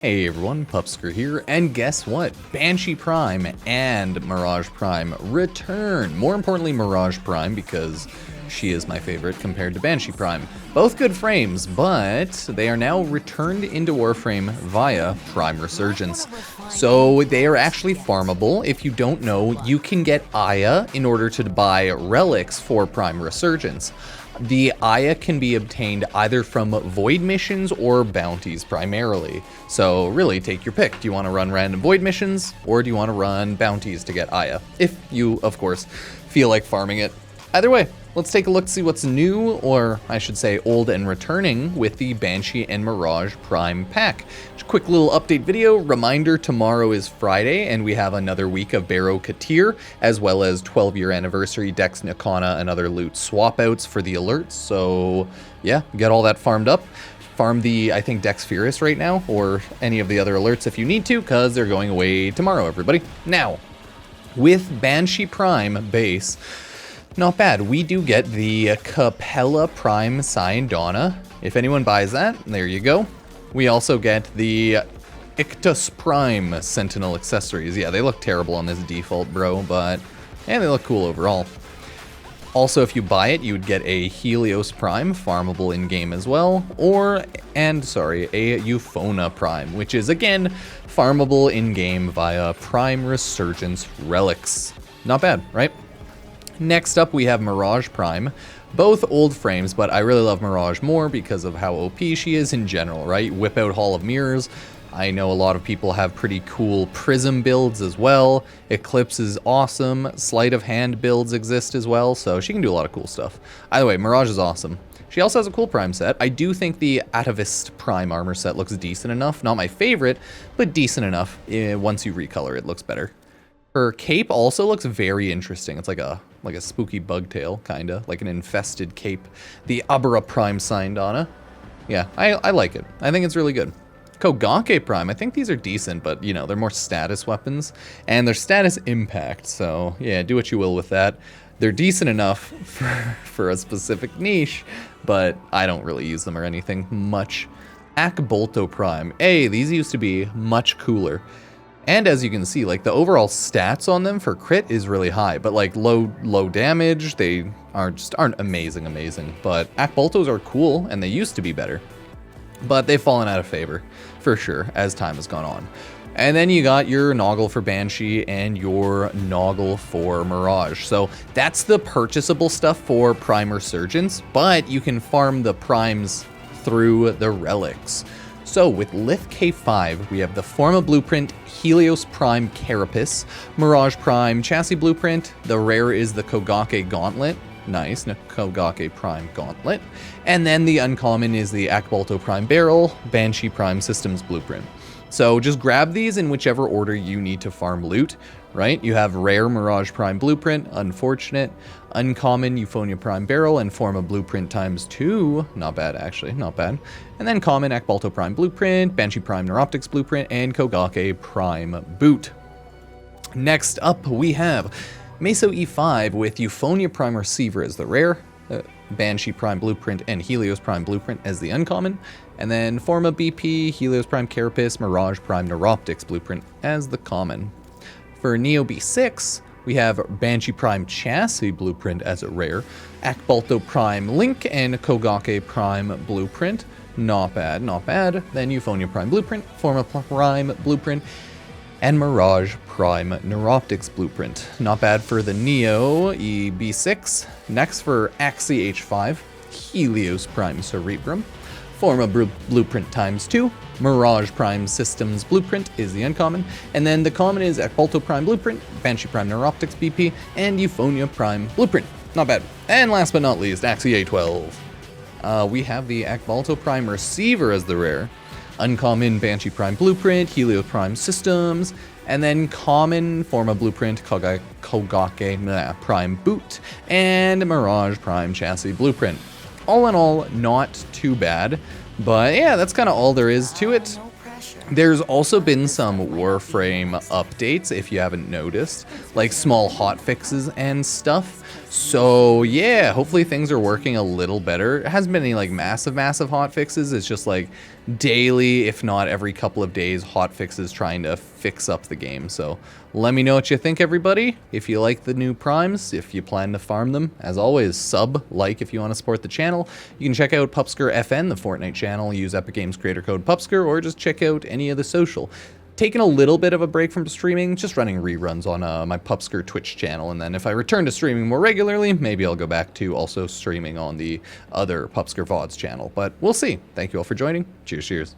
Hey everyone, Pupsker here, and guess what? Banshee Prime and Mirage Prime return. More importantly, Mirage Prime, because she is my favorite compared to Banshee Prime. Both good frames, but they are now returned into Warframe via Prime Resurgence. So they are actually farmable. If you don't know, you can get Aya in order to buy relics for Prime Resurgence. The Aya can be obtained either from void missions or bounties primarily. So really take your pick. Do you want to run random void missions or do you want to run bounties to get Aya? If you, of course, feel like farming it. Either way, let's take a look to see what's new, or I should say old and returning, with the Banshee and Mirage Prime pack. Just a quick little update video. Reminder, tomorrow is Friday, and we have another week of Barrow Katir, as well as 12-year anniversary Dex Nikana and other loot swap outs for the alerts. So yeah, get all that farmed up. Farm the, I think, Dex Furious right now, or any of the other alerts if you need to, because they're going away tomorrow, everybody. Now, with Banshee Prime base, not bad. We do get the Capella Prime Syandana. If anyone buys that, there you go. We also get the Ictus Prime Sentinel accessories. Yeah, they look terrible on this default, bro, but yeah, they look cool overall. Also, if you buy it, you would get a Helios Prime, farmable in-game as well, a Euphona Prime, which is, again, farmable in-game via Prime Resurgence relics. Not bad, right? Next up, we have Mirage Prime. Both old frames, but I really love Mirage more because of how OP she is in general, right? Whip out Hall of Mirrors. I know a lot of people have pretty cool Prism builds as well. Eclipse is awesome. Sleight of Hand builds exist as well, so she can do a lot of cool stuff. Either way, Mirage is awesome. She also has a cool Prime set. I do think the Atavist Prime armor set looks decent enough. Not my favorite, but decent enough. Once you recolor, it looks better. Her cape also looks very interesting. It's like a spooky bug tail, kinda, like an infested cape. The Abbera Prime Syandana. Yeah, I like it. I think it's really good. Koogake Prime, I think these are decent, but you know, they're more status weapons, and they're status impact, so yeah, do what you will with that. They're decent enough for a specific niche, but I don't really use them or anything much. Akbolto Prime. Hey, these used to be much cooler. And as you can see, like, the overall stats on them for crit is really high, but like low damage, they aren't amazing. But Akboltos are cool, and they used to be better. But they've fallen out of favor, for sure, as time has gone on. And then you got your Noggle for Banshee and your Noggle for Mirage. So that's the purchasable stuff for Prime Resurgence, but you can farm the primes through the relics. So with Lith K5, we have the Forma Blueprint, Helios Prime Carapace, Mirage Prime Chassis Blueprint. The rare is the Koogake Gauntlet. Nice, Koogake Prime Gauntlet. And then the uncommon is the Akbolto Prime Barrel, Banshee Prime Systems Blueprint. So just grab these in whichever order you need to farm loot, right? You have rare Mirage Prime Blueprint, unfortunate, uncommon Euphona Prime Barrel, and Forma Blueprint ×2. Not bad, actually, not bad. And then common Akbolto Prime Blueprint, Banshee Prime Neuroptics Blueprint, and Koogake Prime Boot. Next up, we have Meso E5 with Euphona Prime Receiver as the rare, Banshee Prime Blueprint, and Helios Prime Blueprint as the uncommon, and then Forma BP, Helios Prime Carapace, Mirage Prime Neuroptics Blueprint as the common. For Neo B6, we have Banshee Prime Chassis Blueprint as a rare, Akbolto Prime Link, and Koogake Prime Blueprint. Not bad, not bad. Then Euphona Prime Blueprint, Forma Prime Blueprint, and Mirage Prime Neuroptics Blueprint. Not bad for the Neo EB6. Next for Axie H5, Helios Prime Cerebrum, Forma Blueprint ×2, Mirage Prime Systems Blueprint is the uncommon, and then the common is Akbolto Prime Blueprint, Banshee Prime Neuroptics BP, and Euphona Prime Blueprint. Not bad. And last but not least, Axie A12. We have the Akbolto Prime Receiver as the rare, uncommon Banshee Prime Blueprint, Helios Prime Systems, and then common Forma Blueprint, Koogake Prime Boot, and Mirage Prime Chassis Blueprint. All in all, not too bad, but yeah, that's kind of all there is to it. There's also been some Warframe updates, if you haven't noticed, like small hot fixes and stuff. So yeah, hopefully things are working a little better. It hasn't been any like massive hot fixes. It's just like daily, if not every couple of days, hot fixes trying to fix up the game. So let me know what you think, everybody. If you like the new primes, if you plan to farm them, as always, sub, like if you want to support the channel. You can check out Pupsker FN, the Fortnite channel, use Epic Games creator code Pupsker, or just check out any of the social. Taking a little bit of a break from streaming, just running reruns on my Pupsker Twitch channel, and then if I return to streaming more regularly, maybe I'll go back to also streaming on the other Pupsker VODs channel, but we'll see. Thank you all for joining. Cheers.